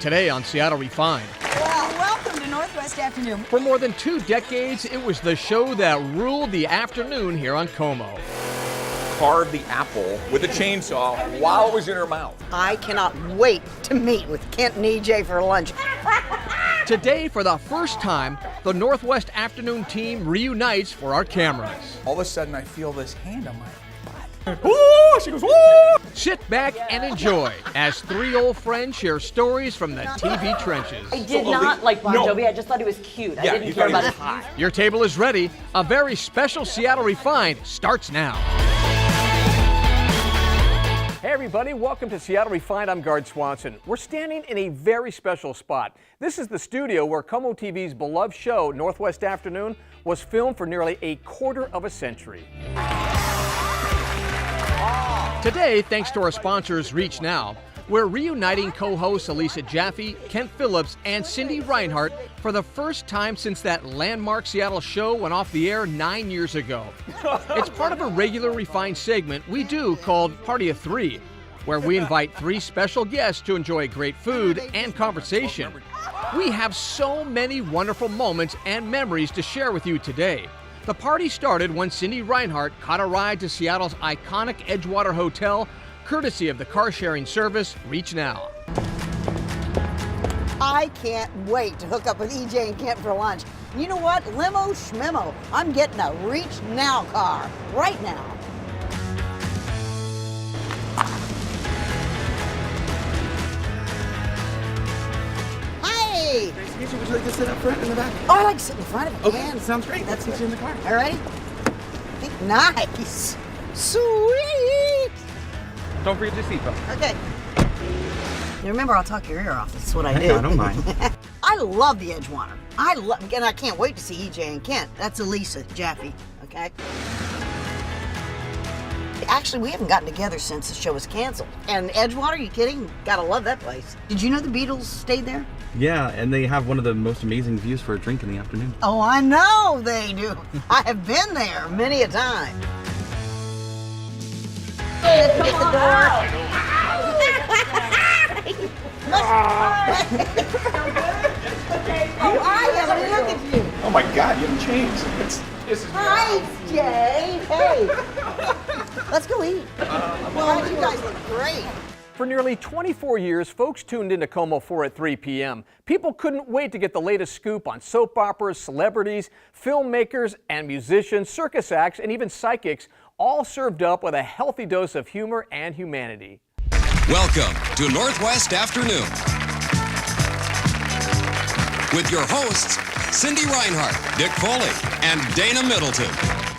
today on Seattle Refined. Well, welcome to Northwest Afternoon. For more than 2 decades, it was the show that ruled the afternoon here on Como. Carved the apple with a chainsaw while it was in her mouth. I cannot wait to meet with Kent and EJ for lunch. Today, for the first time, the Northwest Afternoon team reunites for our cameras. All of a sudden, I feel this hand on my butt. Ooh, she goes, ooh! Sit back and enjoy as 3 old friends share stories from the TV trenches. I did not like Bon Jovi. I just thought he was cute. I didn't care about his hot. Your table is ready. A very special Seattle Refined starts now. Hey everybody, welcome to Seattle Refined. I'm Gard Swanson. We're standing in a very special spot. This is the studio where Como TV's beloved show, Northwest Afternoon, was filmed for nearly a quarter of a century. Today, thanks to our sponsors Reach Now, we're reuniting co-hosts Elisa Jaffe, Kent Phillips, and Cindy Reinhardt for the first time since that landmark Seattle show went off the air 9 years ago. It's part of a regular Refined segment we do called Party of 3, where we invite 3 special guests to enjoy great food and conversation. We have so many wonderful moments and memories to share with you today. The party started when Cindy Reinhardt caught a ride to Seattle's iconic Edgewater Hotel, courtesy of the car-sharing service Reach Now. I can't wait to hook up with EJ and Kent for lunch. You know what? Limo schmimo. I'm getting a Reach Now car right now. Hi! Excuse me, would you like to sit up front in the back? Oh, I like to sit in front of it. Okay, Man. sounds great. Let's get you in the car. All right? Nice. Sweet. Don't forget your seatbelt. Okay. Now remember, I'll talk your ear off. That's what I do. I don't mind. I love the Edgewater. And I can't wait to see EJ and Kent. That's Elisa Jaffe, okay? Actually, we haven't gotten together since the show was canceled. And Edgewater, you kidding? Gotta love that place. Did you know the Beatles stayed there? Yeah, and they have one of the most amazing views for a drink in the afternoon. Oh, I know they do. I have been there many a time. Let's get the door. How are you? Let me look at you. Oh my God, you haven't changed. This is Hi, Jay. Hey. Let's go eat. Well, you guys look great. For nearly 24 years, folks tuned into Como 4 at 3 p.m. People couldn't wait to get the latest scoop on soap operas, celebrities, filmmakers, and musicians, circus acts, and even psychics, all served up with a healthy dose of humor and humanity. Welcome to Northwest Afternoon with your hosts, Cindy Reinhardt, Dick Foley, and Dana Middleton.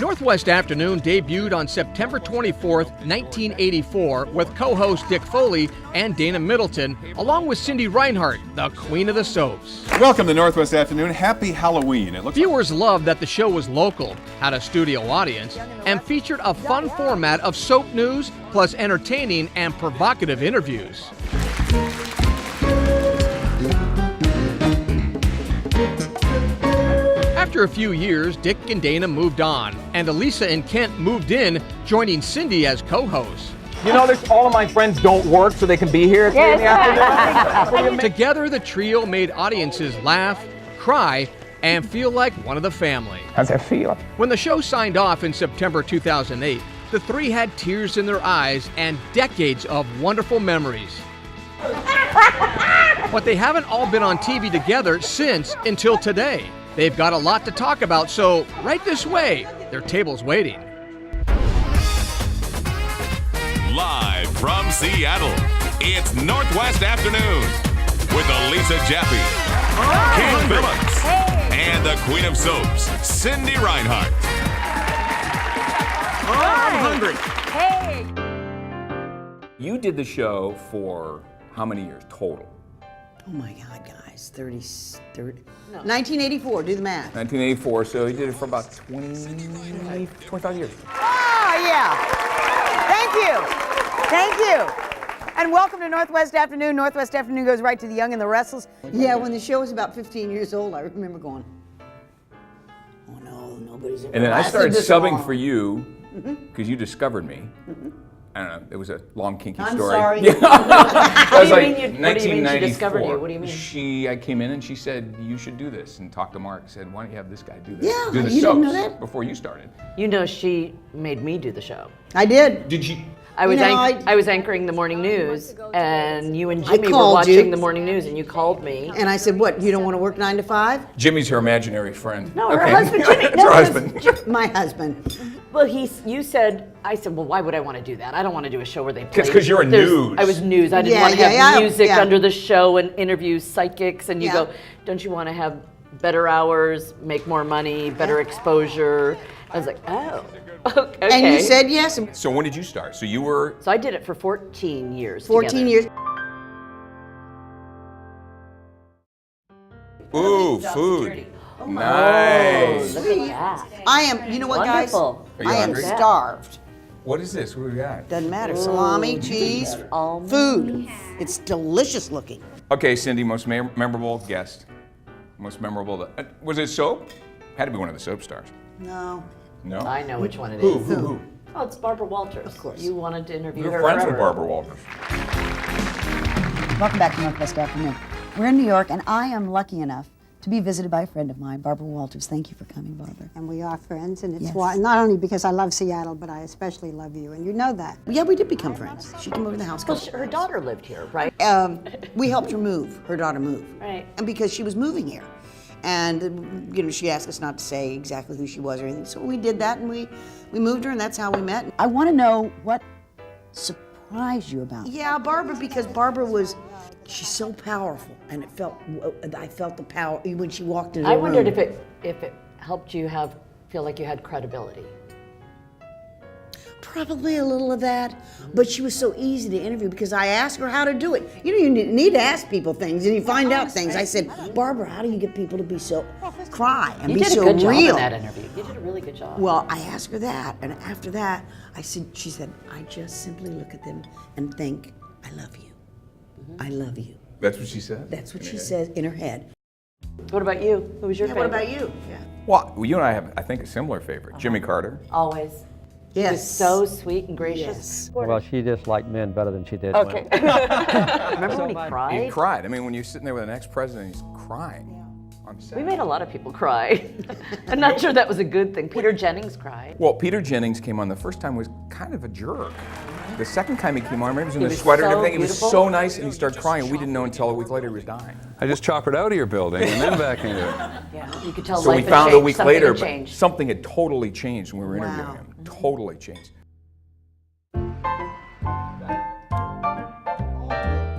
Northwest Afternoon debuted on September 24th, 1984, with co-host Dick Foley and Dana Middleton, along with Cindy Reinhardt, the queen of the soaps. Welcome to Northwest Afternoon. Happy Halloween. Viewers loved that the show was local, had a studio audience, and featured a fun format of soap news, plus entertaining and provocative interviews. After a few years, Dick and Dana moved on, and Elisa and Kent moved in, joining Cindy as co-hosts. You know, all of my friends don't work, so they can be here at 3 in the afternoon. Together, the trio made audiences laugh, cry, and feel like one of the family. How's that feel? When the show signed off in September 2008, the 3 had tears in their eyes and decades of wonderful memories. But they haven't all been on TV together since until today. They've got a lot to talk about, so right this way, their table's waiting. Live from Seattle, it's Northwest Afternoon with Elisa Jaffe, Kent Phillips, and the Queen of Soaps, Cindy Reinhardt. I'm hungry. Hey! You did the show for how many years total? Oh my God, guys, 1984, do the math. 1984, so you did it for about 25 years. Oh, yeah. Thank you. Thank you. And welcome to Northwest Afternoon. Northwest Afternoon goes right to the young and the restless. Yeah, when the show was about 15 years old, I remember going, oh no, nobody's ever And then I lasted started this subbing long. for you because you discovered me. I don't know. It was a long, kinky I'm story. sorry. Yeah. What do you mean she discovered you? What do you mean? I came in and she said, you should do this, and talked to Mark. Said, why don't you have this guy do this? Yeah, do the you didn't know soaps that? before you started. You know, she made me do the show. I did. Did you? I was, You know, I was anchoring the morning news, and you and Jimmy were called watching you. the morning news, and you called me. And I said, what, you don't want to work 9 to 5? Jimmy's her imaginary friend. No, her Okay. husband, Jimmy. It's No, her it was husband. My husband. Well, you said, I said, well, why would I want to do that? I don't want to do a show where they play. It's 'cause you're a news. I was news. I didn't Yeah, want to yeah, have yeah, music yeah. under the show and interview psychics. And you Yeah. go, don't you want to have better hours, make more money, better exposure? I was like, oh, okay. And you said yes. So when did you start? So you were. So I did it for 14 years. 14 together. years. Ooh, Job food. security. Nice. Look at that. I am, you know what, Wonderful. Are guys? you I am hungry? starved. What is this? What do we got? Doesn't matter. Salami, cheese, food. It's delicious looking. Okay, Cindy, most memorable guest. Most memorable. Was it soap? Had to be one of the soap stars. No. No. I know which one it is. Who? Oh, it's Barbara Walters. Of course. You wanted to interview You're her friends forever. with Barbara Walters. Welcome back to Northwest Afternoon. We're in New York, and I am lucky enough to be visited by a friend of mine, Barbara Walters. Thank you for coming, Barbara. And we are friends, and it's Yes. why, not only because I love Seattle, but I especially love you, and you know that. Yeah, we did become friends. She came over to the house. Well, her daughter lived here, right? We helped her move, her daughter move. Right. And because she was moving here. And, you know, she asked us not to say exactly who she was or anything. So we did that, and we moved her, and that's how we met. I want to know what surprised you about her. Yeah, Barbara, because Barbara was, she's so powerful, and I felt the power when she walked into the I room. wondered if it helped you feel like you had credibility. Probably a little of that, but she was so easy to interview because I asked her how to do it. You know, you need to ask people things and you find out things. I said, Barbara, how do you get people to be so, cry and You be did a so good job real? in that interview. You did a really good job. Well, I asked her that, and after that, she said, I just simply look at them and think, I love you. I love you. That's what she said? That's what she says in her head. What about you? Who was your favorite? What about you? Yeah. Well, you and I have, I think, a similar favorite. Jimmy Carter. Always. She was so sweet and gracious. Well, she just liked men better than she did Okay. women. Remember when he cried? He cried. I mean, when you're sitting there with an ex-president, he's crying on set. We made a lot of people cry. I'm not sure that was a good thing. Peter Jennings cried. Well, Peter Jennings came on the first time was kind of a jerk. The second time he came on, I remember he was in He the was sweater and so everything. He was beautiful. so nice, and he started crying. And we didn't know until a week later he was dying. I just choppered out of your building and then back into it. Yeah, you could tell So life we had found a changed. week Something later, had but changed. something had totally changed when we were Wow. interviewing him. Totally changed.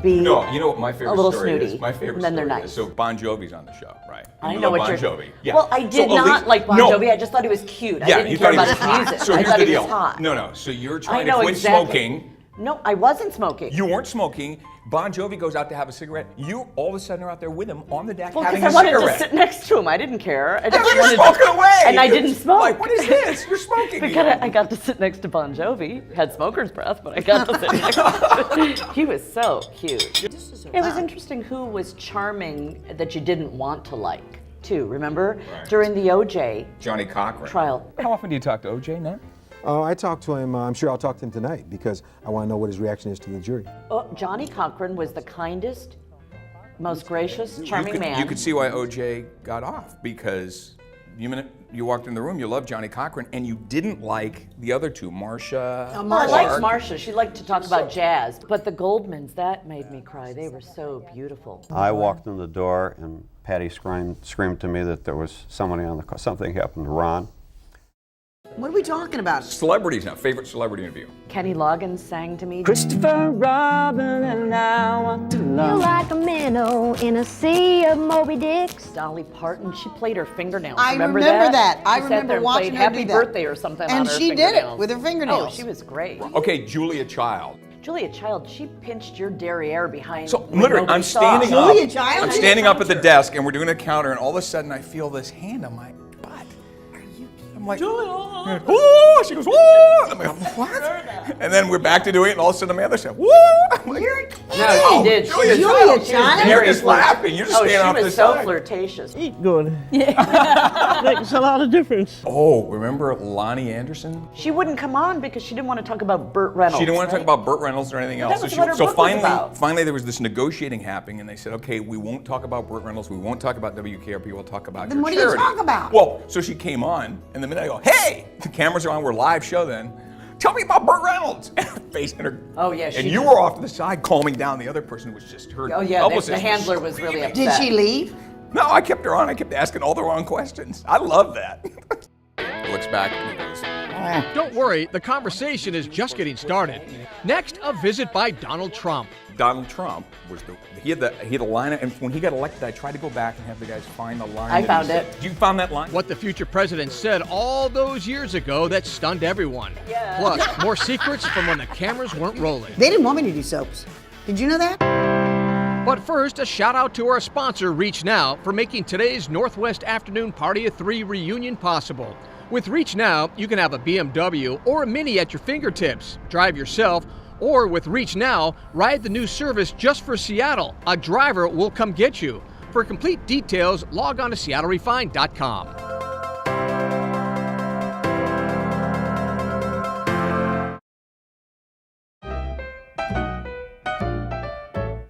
Be No, you know what my favorite a little story snooty, is? My favorite and then they're story nice. is, so Bon Jovi's on the show, right? And I you know love what Bon you're. Jovi. Yeah. Well, I did So not Elise- like Bon no. Jovi. I just thought he was cute. Yeah, I didn't you care thought he about was his hot. music. So I here's thought the he deal. was hot. No. So you're I trying know to quit exactly. smoking. No, I wasn't smoking. You weren't smoking. Bon Jovi goes out to have a cigarette. You all of a sudden are out there with him on the deck Well, having because a I wanted cigarette. to sit next to him. I didn't care. I Yeah, just but you're wanted smoking away. And I You're didn't smoke. Like, what is this? You're smoking. Because I got to sit next to Bon Jovi. Had smoker's breath, but I got to sit next to him. He was so cute. It was interesting who was charming that you didn't want to like, too. Remember? Right. During the OJ Johnny Cochran. trial. How often do you talk to OJ now? I talked to him, I'm sure I'll talk to him tonight because I want to know what his reaction is to the jury. Oh, Johnny Cochran was the kindest, most gracious, charming man. You could see why OJ got off because the minute you walked in the room, you loved Johnny Cochran and you didn't like the other two, Marcia. Well, I liked Marcia. She liked to talk about jazz. But the Goldmans, that made me cry. They were so beautiful. I walked in the door and Patty screamed to me that there was somebody on the car. Something happened to Ron. What are we talking about? Celebrities now. Favorite celebrity interview? Kenny Loggins sang to me. Christopher Robin and I want to love. like a minnow in a sea of Moby Dicks. Dolly Parton, she played her fingernails. I remember remember that? that. I She sat remember there and watching played her Happy do that. Birthday or something And on her she did it fingernails. with her fingernails. Oh, she was great. Okay, Julia Child. Julia Child, she pinched your derriere behind. So when literally, nobody I'm saw. standing up. Julia Child? I'm standing up at the desk and we're doing a counter and all of a sudden I feel this hand on my butt. Are you kidding? I'm like, Julia. Woo! She goes, woo! I'm like, what? And then we're back to doing it, and all of a sudden Amanda said, woo! I'm like, No, she did. Julia, Johnny. you're just laughing. You're just standing off she the was so side. flirtatious. Good. Yeah. Makes a lot of difference. Oh, remember Lonnie Anderson? She wouldn't come on because she didn't want to talk about Burt Reynolds. She didn't want to talk about Burt Reynolds or anything else. That was what her book was about. Finally, there was this negotiating happening, and they said, okay, we won't talk about Burt Reynolds, we won't talk about WKRP, we'll talk about Then your what do you charity. talk about? Well, so she came on, and the minute I go, hey, the cameras are on, we're live show then. Tell me about Burt Reynolds. And her face and her. Oh yeah. And you were off to the side, calming down the other person who was just her. Oh yeah. The handler was really upset. Did she leave? No, I kept her on. I kept asking all the wrong questions. I love that. Looks back and he goes, Don't worry, the conversation is just getting started. Next, a visit by Donald Trump. Donald Trump was he had a line, and when he got elected, I tried to go back and have the guys find the line. I found it. You found that line? What the future president said all those years ago that stunned everyone. Yeah. Plus, more secrets from when the cameras weren't rolling. They didn't want me to do soaps. Did you know that? But first, a shout out to our sponsor, Reach Now, for making today's Northwest Afternoon Party of 3 reunion possible. With Reach Now, you can have a BMW or a Mini at your fingertips, drive yourself, or with Reach Now, ride the new service just for Seattle. A driver will come get you. For complete details, log on to SeattleRefined.com.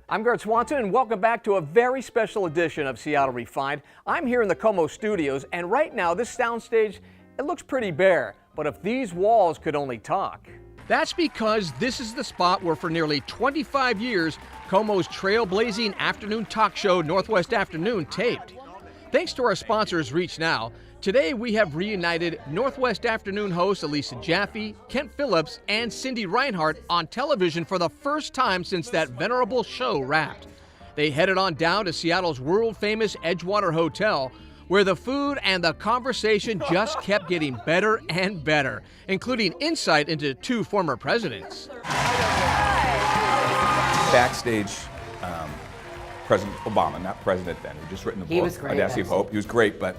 I'm Gert Swanson, and welcome back to a very special edition of Seattle Refined. I'm here in the Como studios, and right now this soundstage, it looks pretty bare, but if these walls could only talk. That's because this is the spot where for nearly 25 years, Como's trailblazing afternoon talk show, Northwest Afternoon, taped. Thanks to our sponsors, Reach Now, today we have reunited Northwest Afternoon hosts Elisa Jaffe, Kent Phillips, and Cindy Reinhardt on television for the first time since that venerable show wrapped. They headed on down to Seattle's world-famous Edgewater Hotel, where the food and the conversation just kept getting better and better, including insight into 2 former presidents. Backstage, President Obama, not president then, who just written the book, He was great, Audacity of Hope. He was great, but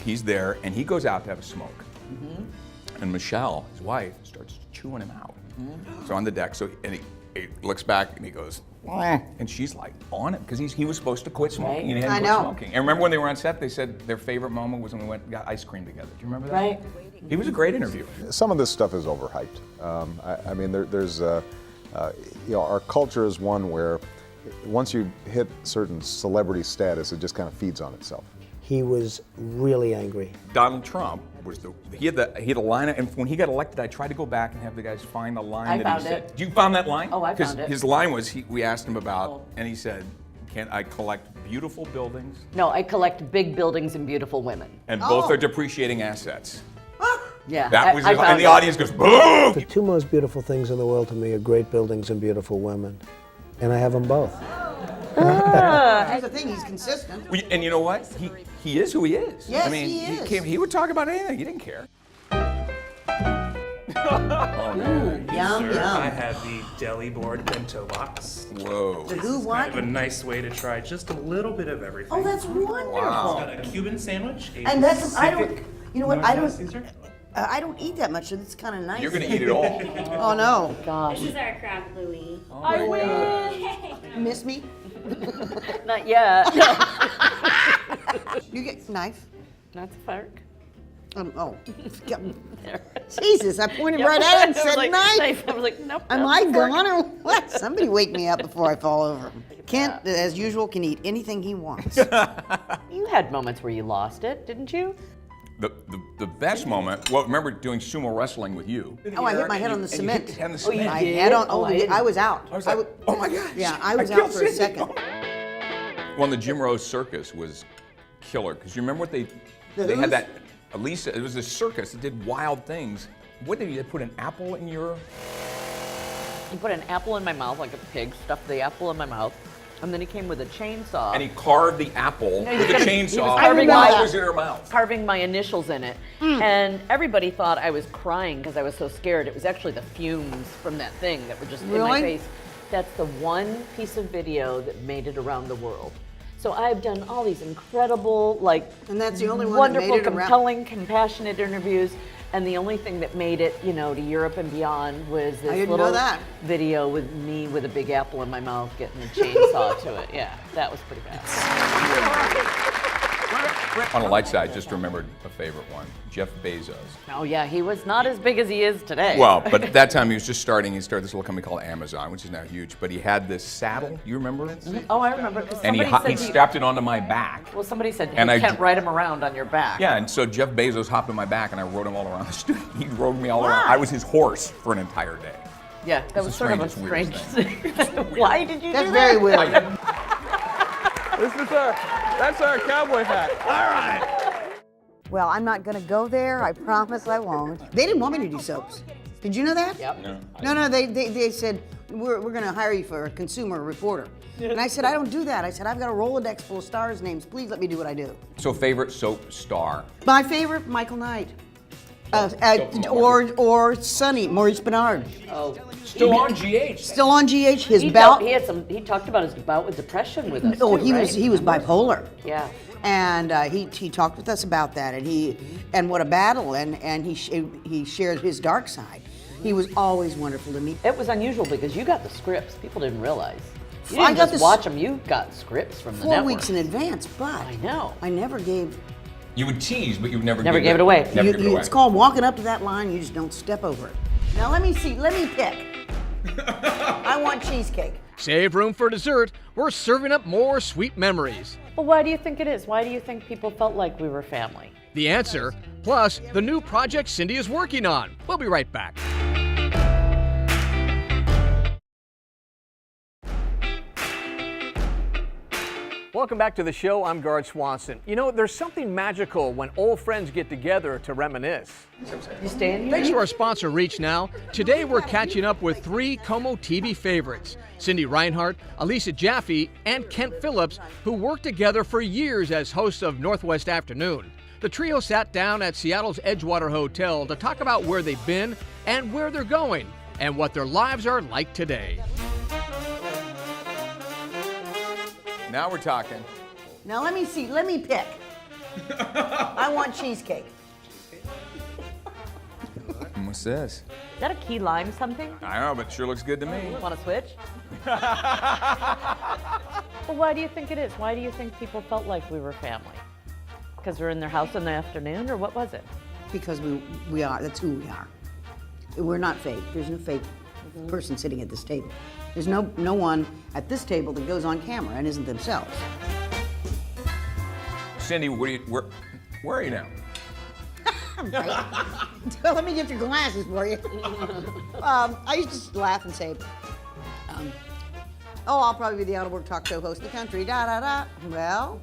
he's there, and he goes out to have a smoke. And Michelle, his wife, starts chewing him out. So on the deck, and he looks back and he goes, and she's like on it because he was supposed to quit smoking, and he hadn't quit smoking. And remember when they were on set, they said their favorite moment was when we went and got ice cream together. Do you remember that? Right. He was a great interview. Some of this stuff is overhyped. I mean, there's our culture is one where once you hit certain celebrity status, it just kind of feeds on itself. He was really angry. Donald Trump was he had a line, and when he got elected, I tried to go back and have the guys find the line I that found he said. it. You found that line? Oh, I found it. Because his line was, we asked him about, and he said, "Can I collect beautiful buildings?" No, I collect big buildings and beautiful women. And both are depreciating assets. Yeah. That was, I and found the it. audience goes, boo! The 2 most beautiful things in the world to me are great buildings and beautiful women. And I have them both. That's the thing, he's consistent. And you know what? He is who he is. Yes, I mean, he is. He would talk about anything. He didn't care. Yum, yum. I have the deli board bento box. Whoa. The who, It's what? kind of a nice way to try just a little bit of everything. Oh, that's wonderful. Wow. It's got a Cuban sandwich. a And that's, I don't, Pacific you know what, I Northwest don't, Caesar. I don't eat that much, so it's kind of nice. You're going to eat it all. Oh, no. Gosh. This is our crab Louie. I wish. You miss me? Not yet. You get knife? That's a fork. Oh. There. Jesus, I pointed right at it and I was said like, knife. I was like, nope. Am that's I a fork. gone or what? Somebody wake me up before I fall over. Kent, as usual, can eat anything he wants. You had moments where you lost it, didn't you? The best moment, well, remember doing sumo wrestling with you. Oh, I hit my head on the cement. And you hit your head on the cement. My head on, I was out. I was like, oh my gosh. Yeah, I was killed out for a Cindy. second. Well, the Jim Rose circus was killer, because you remember what they who's? had that, Elisa, it was a circus that did wild things. What did you put an apple in your? He put an apple in my mouth like a pig, stuffed the apple in my mouth, and then he came with a chainsaw. And he carved the apple No, he with a was chainsaw. carving While my- it was in her mouth. Carving my initials in it. And everybody thought I was crying because I was so scared. It was actually the fumes from that thing that were just in my Really? face. That's the one piece of video that made it around the world. So I've done all these incredible, like, and that's the only one wonderful, that made it around. compelling, compassionate interviews. And the only thing that made it, to Europe and beyond was this little video with me with a big apple in my mouth getting a chainsaw to it. Yeah, that was pretty bad. On the light side, just remembered a favorite one, Jeff Bezos. Oh yeah, he was not as big as he is today. Well, but at that time he was just starting. He started this little company called Amazon, which is now huge. But he had this saddle. You remember? Oh, I remember. And he strapped it onto my back. Well, somebody said And you can't ride him around on your back. Yeah, and so Jeff Bezos hopped on my back, and I rode him all around the studio. He rode me all around. I was his horse for an entire day. Yeah, that was sort of a strange thing. Why did you do that? That's very weird. That's our cowboy hat. All right. Well, I'm not going to go there. I promise I won't. They didn't want me to do soaps. Did you know that? Yep. No. They said we're going to hire you for a consumer reporter. And I said I don't do that. I said I've got a Rolodex full of stars' names. Please let me do what I do. So favorite soap star? My favorite, Michael Knight. Or Sonny, Maurice Bernard. Oh. Still on GH. Still on GH. His He bout. He talked about his bout with depression with us. Oh, too, he right? was bipolar. Yeah. And he talked with us about that, and what a battle, and he shared his dark side. He was always wonderful to me. It was unusual because you got the scripts. People didn't realize. You I didn't got just watch them. You got scripts from the 4 network. weeks in advance, but I know. I never gave. You would tease, but you would never gave it away. Never give it away. It's called walking up to that line. You just don't step over it. Now let me see. Let me pick. I want cheesecake. Save room for dessert. We're serving up more sweet memories. Well, why do you think it is? Why do you think people felt like we were family? The answer, plus the new project Cindy is working on. We'll be right back. Welcome back to the show. I'm Gard Swanson. You know, there's something magical when old friends get together to reminisce. You staying here? Thanks to our sponsor, Reach Now. Today we're catching up with 3 Como TV favorites, Cindy Reinhardt, Elisa Jaffe, and Kent Phillips, who worked together for years as hosts of Northwest Afternoon. The trio sat down at Seattle's Edgewater Hotel to talk about where they've been and where they're going, and what their lives are like today. Now we're talking. Now let me see. Let me pick. I want cheesecake. What's this? Is that a key lime something? I don't know, but it sure looks good to me. Want to switch? Well, why do you think it is? Why do you think people felt like we were family? Because we're in their house in the afternoon, or what was it? Because we are. That's who we are. We're not fake. There's no fake person sitting at this table. There's no one at this table that goes on camera and isn't themselves. Cindy, where are you now? Well, let me get your glasses for you. I used to just laugh and say, I'll probably be the out-of-work talk show host of the country, da-da-da. Well,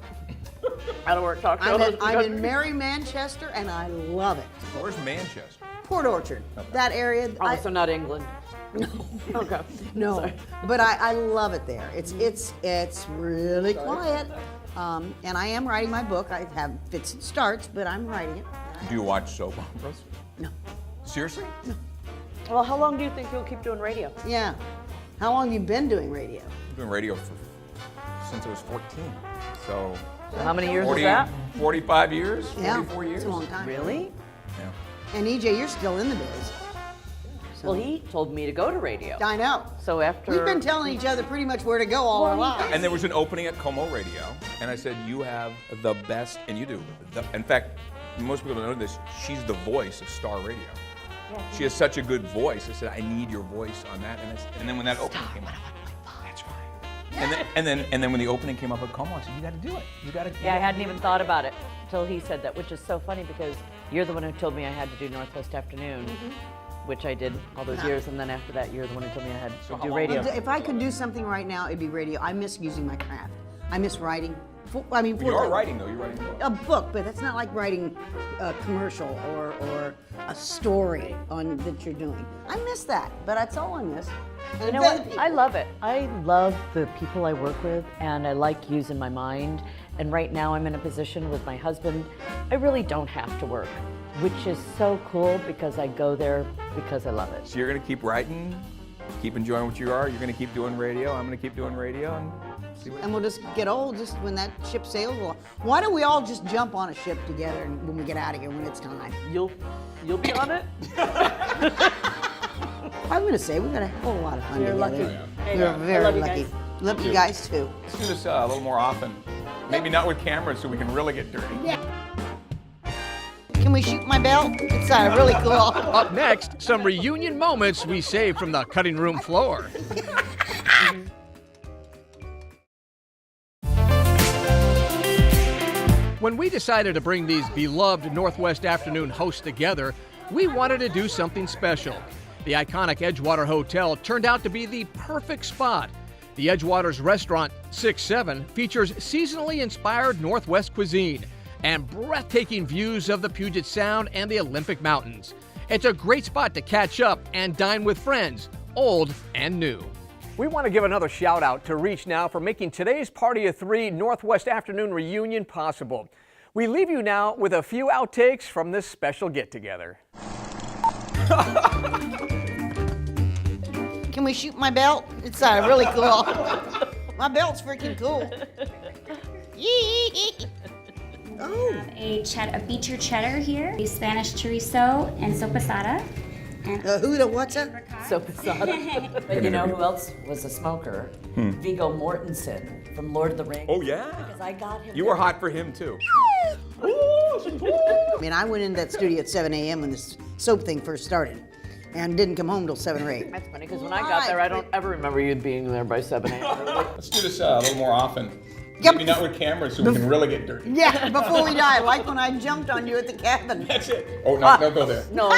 out-of-work talk show host of the I'm country. in Merry Manchester, and I love it. Where's Manchester? Port Orchard, that area. Also not England. No. Okay. No, Sorry. but I love it there. It's really quiet, and I am writing my book. I have fits and starts, but I'm writing it. Do you watch soap operas? No. Seriously? No. Well, how long do you think you'll keep doing radio? Yeah. How long have you been doing radio? I've been doing radio since I was 14. So how many years is that? 45 years? Yeah, 44 years? it's a long time. Really? Yeah. And EJ, you're still in the biz. Well, he told me to go to radio. I know. So after... We've been telling each other pretty much where to go all our lives. And there was an opening at Como Radio, and I said, you have the best, and you do. In fact, most people don't know this, she's the voice of Star Radio. She has such a good voice. I said, I need your voice on that. And then when that opening came up, that's right. And then when the opening came up at Como, I said, you got to do it. You got to. Yeah, I hadn't even thought about it until he said that, which is so funny because you're the one who told me I had to do Northwest Afternoon, which I did all those years, and then after that, you're the one who told me I had to do radio. If I could do something right now, it'd be radio. I miss using my craft. I miss writing. You are writing, though. You're writing a book, but that's not like writing a commercial or a story that you're doing. I miss that, but that's all I miss. You know what? I love it. I love the people I work with, and I like using my mind. And right now I'm in a position with my husband, I really don't have to work, which is so cool because I go there because I love it. So you're going to keep writing, keep enjoying what you are. You're going to keep doing radio. I'm going to keep doing radio. And And we'll just get old just when that ship sails. Why don't we all just jump on a ship together when we get out of here when it's time? You'll be on it? I'm going to say we've got a whole lot of fun You're together. lucky. Hey, We're I very love you lucky. guys. Love you guys too. Let's do this a little more often. Maybe not with cameras so we can really get dirty. Yeah. Can we shoot my belt? It's really cool. Up next, some reunion moments we saved from the cutting room floor. When we decided to bring these beloved Northwest Afternoon hosts together, we wanted to do something special. The iconic Edgewater Hotel turned out to be the perfect spot. The Edgewater's restaurant, 6-7, features seasonally inspired Northwest cuisine and breathtaking views of the Puget Sound and the Olympic Mountains. It's a great spot to catch up and dine with friends, old and new. We want to give another shout out to Reach Now for making today's Party of Three Northwest Afternoon reunion possible. We leave you now with a few outtakes from this special get-together. Can we shoot my belt? It's really cool. My belt's freaking cool. A beecher cheddar here, a Spanish chorizo and soposada. And what's that? Soposada. But you know who else was a smoker? Viggo Mortensen from Lord of the Rings. Oh, yeah? Because I got him. You were hot for him, too. I mean, I went into that studio at 7 a.m. when this soap thing first started and didn't come home till 7 or 8. That's funny, because when I got there, I don't ever remember you being there by 7 a.m. Let's do this a little more often. Maybe not with cameras so we can really get dirty. Yeah, before we die, like when I jumped on you at the cabin. That's it. Oh, no, don't go there. No.